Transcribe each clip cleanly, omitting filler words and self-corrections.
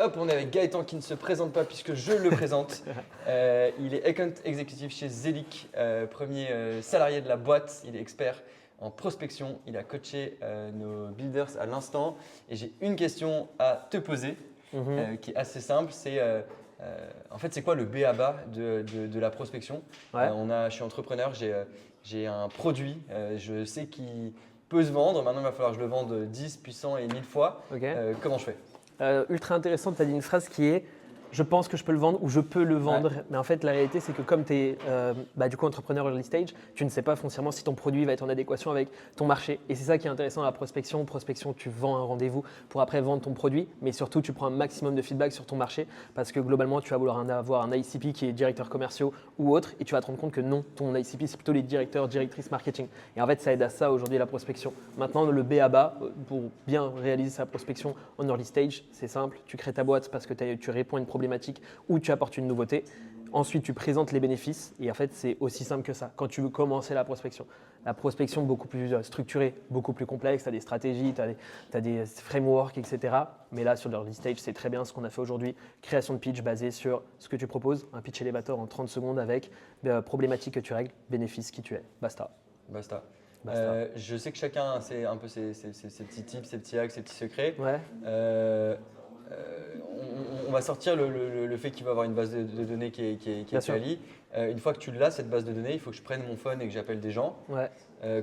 Hop, on est avec Gaëtan qui ne se présente pas puisque je le présente. Il est account exécutif chez Zelic, premier salarié de la boîte. Il est expert en prospection. Il a coaché nos builders à l'instant. Et j'ai une question à te poser qui est assez simple. C'est en fait, c'est quoi le B.A.-ba de la prospection? Ouais. Je suis entrepreneur, j'ai un produit, je sais qu'il peut se vendre. Maintenant, il va falloir que je le vende 10, puis 100 et 1000 fois. Ok. Comment je fais? Ultra intéressant, tu as dit une phrase qui est je pense que je peux le vendre ou je peux le vendre. Mais en fait, la réalité, c'est que comme tu es du coup entrepreneur early stage, tu ne sais pas foncièrement si ton produit va être en adéquation avec ton marché. Et c'est ça qui est intéressant à la prospection. Prospection, tu vends un rendez-vous pour après vendre ton produit, mais surtout, tu prends un maximum de feedback sur ton marché parce que globalement, tu vas vouloir avoir un ICP qui est directeur commerciaux ou autre et tu vas te rendre compte que non, ton ICP, c'est plutôt les directeurs, directrices marketing. Et en fait, ça aide à ça aujourd'hui la prospection. Maintenant, le B.A.-ba, pour bien réaliser sa prospection en early stage, c'est simple. Tu crées ta boîte parce que tu réponds à une problématique ou tu apportes une nouveauté. Ensuite, tu présentes les bénéfices et en fait, c'est aussi simple que ça. Quand tu veux commencer la prospection beaucoup plus structurée, beaucoup plus complexe, tu as des stratégies, tu as des frameworks, etc. Mais là, sur l'early stage, c'est très bien ce qu'on a fait aujourd'hui. Création de pitch basée sur ce que tu proposes, un pitch elevator en 30 secondes avec problématiques que tu règles, bénéfices qui tu es. Basta. Je sais que chacun a un peu ses petits tips, ses petits hacks, ses petits secrets. Ouais. On va sortir le fait qu'il va avoir une base de données qui est quali. Une fois que tu l'as, cette base de données, il faut que je prenne mon phone et que j'appelle des gens. Ouais.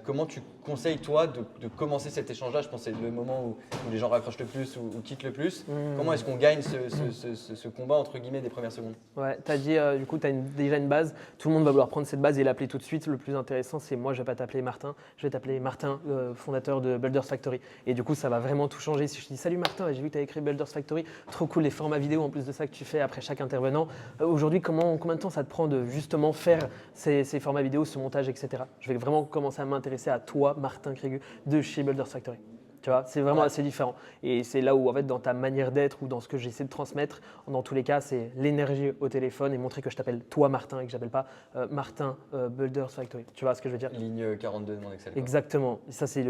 Comment tu conseilles, toi, de commencer cet échange-là? Je pense que c'est le moment où les gens raccrochent le plus ou quittent le plus. Comment est-ce qu'on gagne ce combat, entre guillemets, des premières secondes? Ouais, tu as dit, du coup, tu as déjà une base. Tout le monde va vouloir prendre cette base et l'appeler tout de suite. Le plus intéressant, c'est moi, je ne vais pas t'appeler Martin. Je vais t'appeler Martin, fondateur de Builders Factory. Et du coup, ça va vraiment tout changer. Si je te dis, salut Martin, j'ai vu que tu as écrit Builders Factory. Trop cool les formats vidéo en plus de ça que tu fais après chaque intervenant. Aujourd'hui, combien de temps ça te prend de justement faire ces formats vidéo, ce montage, etc. Je vais vraiment commencer à m'intéresser à toi, Martin Crégu, de chez Builders Factory. Tu vois, c'est vraiment assez différent. Et c'est là où, en fait, dans ta manière d'être ou dans ce que j'essaie de transmettre, dans tous les cas, c'est l'énergie au téléphone et montrer que je t'appelle toi Martin et que je n'appelle pas Martin Builders Factory. Tu vois ce que je veux dire? Ligne 42 de mon Excel. Exactement. Et ça, c'est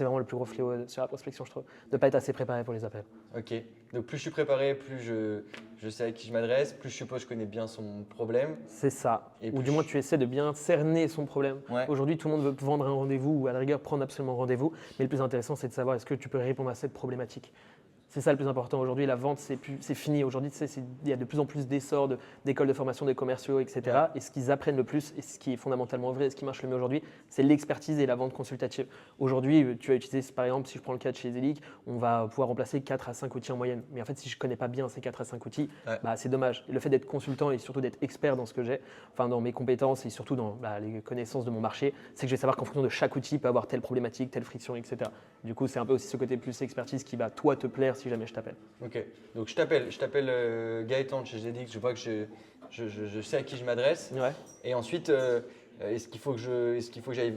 vraiment le plus gros fléau sur la prospection, je trouve, de ne pas être assez préparé pour les appels. Ok. Donc plus je suis préparé, plus je sais à qui je m'adresse, plus je suppose que je connais bien son problème. C'est ça. Et ou plus du moins, tu essaies de bien cerner son problème. Ouais. Aujourd'hui, tout le monde veut vendre un rendez-vous ou à la rigueur prendre absolument rendez-vous. Mais le plus intéressant, c'est de savoir est-ce que tu peux répondre à cette problématique. C'est ça le plus important. Aujourd'hui, la vente, c'est fini. Aujourd'hui, il y a de plus en plus d'essor d'écoles de formation des commerciaux, etc. Ouais. Et ce qu'ils apprennent le plus, et ce qui est fondamentalement vrai, et ce qui marche le mieux aujourd'hui, c'est l'expertise et la vente consultative. Aujourd'hui, tu vas utiliser, par exemple, si je prends le cas de chez Zelic, on va pouvoir remplacer 4 à 5 outils en moyenne. Mais en fait, si je ne connais pas bien ces 4 à 5 outils, c'est dommage. Et le fait d'être consultant et surtout d'être expert dans ce que j'ai, enfin dans mes compétences et surtout dans les connaissances de mon marché, c'est que je vais savoir qu'en fonction de chaque outil, il peut avoir telle problématique, telle friction, etc. Du coup, c'est un peu aussi ce côté plus expertise qui va, toi, te plaire si jamais je t'appelle. Ok, donc je t'appelle Gaëtan de chez Zedix, je vois que je sais à qui je m'adresse. Ouais. Et ensuite, est-ce qu'il faut que j'aille,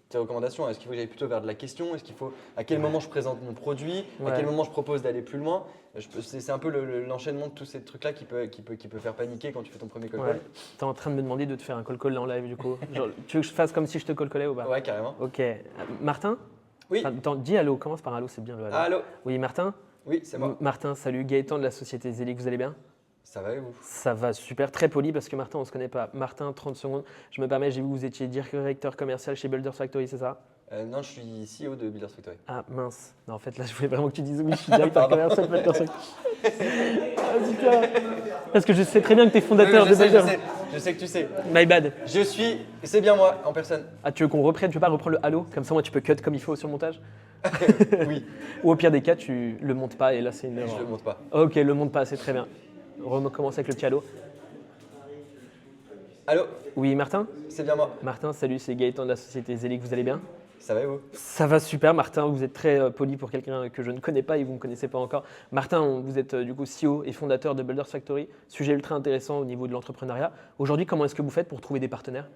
tes recommandations, est-ce qu'il faut que j'aille plutôt vers de la question? À quel moment je présente mon produit? À quel moment je propose d'aller plus loin? C'est un peu l'enchaînement de tous ces trucs-là qui peut faire paniquer quand tu fais ton premier call call. Tu es en train de me demander de te faire un call call en live du coup. Genre, tu veux que je fasse comme si je te call callais ou pas? Ouais, carrément. Ok. Martin? Oui. Attends, dis allô, commence par allô, c'est bien le allô. Allô? Oui, Martin? Oui, c'est moi. Martin, salut, Gaëtan de la société Zelic, vous allez bien? Ça va et vous? Ça va super, très poli parce que Martin, on ne se connaît pas. Martin, 30 secondes. Je me permets, j'ai vu que vous étiez directeur commercial chez Builders Factory, c'est ça? Non, je suis CEO de Builders Factory. Ah mince. Non, en fait, là, je voulais vraiment que tu dises oui, je suis directeur commercial de Builders Factory. Ah, super. Parce que je sais très bien que tu es fondateur de Builders. Je sais que tu sais. My bad. C'est bien moi, en personne. Ah, tu veux qu'on reprenne? Tu veux pas reprendre le halo? Comme ça, moi, tu peux cut comme il faut sur le montage? Oui. Ou au pire des cas, tu le montes pas et là, c'est une erreur. Je le monte pas. Ok, le monte pas, c'est très bien. On recommence avec le petit halo. Allô? Oui, Martin? C'est bien moi. Martin, salut, c'est Gaëtan de la société Zelic, vous allez bien? Ça va et vous? Ça va super, Martin, vous êtes très poli pour quelqu'un que je ne connais pas et vous ne me connaissez pas encore. Martin, vous êtes du coup CEO et fondateur de Builders Factory, sujet ultra intéressant au niveau de l'entrepreneuriat. Aujourd'hui, comment est-ce que vous faites pour trouver des partenaires?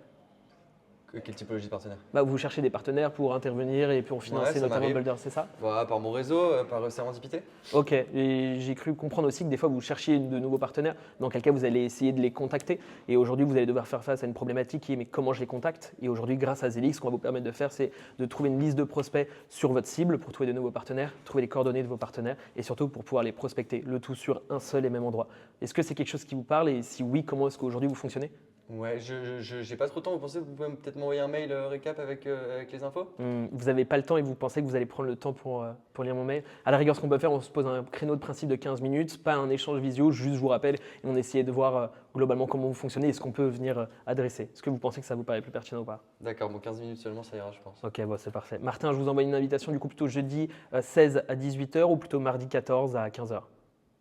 Quelle typologie de partenaire? Bah, vous cherchez des partenaires pour intervenir et pour financer ça notamment m'arrive. Boulder, c'est ça? Voilà, par mon réseau, par sérendipité. Ok, et j'ai cru comprendre aussi que des fois vous cherchiez de nouveaux partenaires, dans quel cas vous allez essayer de les contacter. Et aujourd'hui, vous allez devoir faire face à une problématique qui est mais comment je les contacte? Et aujourd'hui, grâce à Zelix, ce qu'on va vous permettre de faire, c'est de trouver une liste de prospects sur votre cible pour trouver de nouveaux partenaires, trouver les coordonnées de vos partenaires et surtout pour pouvoir les prospecter, le tout sur un seul et même endroit. Est-ce que c'est quelque chose qui vous parle et si oui, comment est-ce qu'aujourd'hui vous fonctionnez? Ouais, je j'ai pas trop de temps. Vous pensez que vous pouvez peut-être m'envoyer un mail récap avec les infos? Vous n'avez pas le temps et vous pensez que vous allez prendre le temps pour lire mon mail. À la rigueur, ce qu'on peut faire, on se pose un créneau de principe de 15 minutes, pas un échange visio, juste je vous rappelle, et on essaie de voir globalement comment vous fonctionnez et ce qu'on peut venir adresser. Est-ce que vous pensez que ça vous paraît plus pertinent ou pas? D'accord, bon 15 minutes seulement, ça ira, je pense. Ok, bon, c'est parfait. Martin, je vous envoie une invitation du coup plutôt jeudi 16 à 18h ou plutôt mardi 14 à 15h.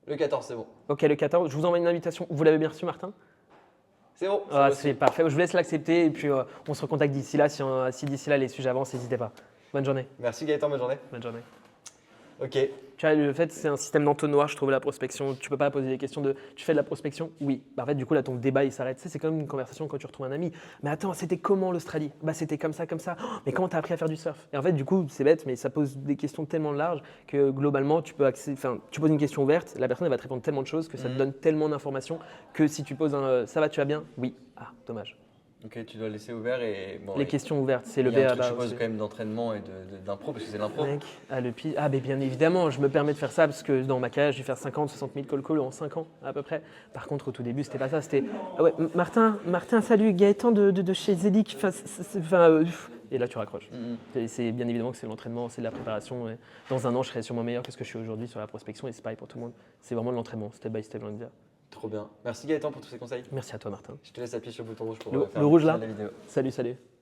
Le 14, c'est bon. Ok, le 14, je vous envoie une invitation. Vous l'avez bien reçu, Martin? C'est bon. Ah, reçu. c'est parfait. Je vous laisse l'accepter et puis on se recontacte d'ici là. Si d'ici là les sujets avancent, n'hésitez pas. Bonne journée. Merci Gaëtan, bonne journée. Bonne journée. Ok. Tu vois, le fait, c'est un système d'entonnoir, je trouve, la prospection. Tu peux pas poser des questions de tu fais de la prospection? Oui. Bah, en fait, du coup, là, ton débat, il s'arrête. Tu sais, c'est comme une conversation quand tu retrouves un ami. Mais attends, c'était comment l'Australie? Bah, c'était comme ça, comme ça. Oh, mais comment t'as appris à faire du surf? Et en fait, du coup, c'est bête, mais ça pose des questions tellement larges que globalement, tu poses une question ouverte, la personne, elle va te répondre tellement de choses que ça te donne tellement d'informations que si tu poses un ça va, tu vas bien? Oui. Ah, dommage. Ok, tu dois laisser ouvert et bon. Les questions ouvertes, c'est le il y a un BABA. truc, je suppose, aussi. quand même d'entraînement et d'impro parce que c'est de l'impro. Mec, mais bien évidemment, je me permets de faire ça parce que dans ma carrière, je vais faire 50, 60 000 call en 5 ans à peu près. Par contre, au tout début, c'était pas ça. C'était ah ouais, Martin, salut, Gaëtan de chez Zelic. Et là, tu raccroches. Et c'est bien évidemment que c'est l'entraînement, c'est de la préparation. Et dans un an, je serai sûrement meilleur que ce que je suis aujourd'hui sur la prospection et c'est pareil pour tout le monde. C'est vraiment de l'entraînement, step by step, j'ai envie de dire. Trop bien. Merci Gaëtan pour tous ces conseils. Merci à toi, Martin. Je te laisse appuyer sur le bouton rouge pour Le faire rouge, là la vidéo. Salut.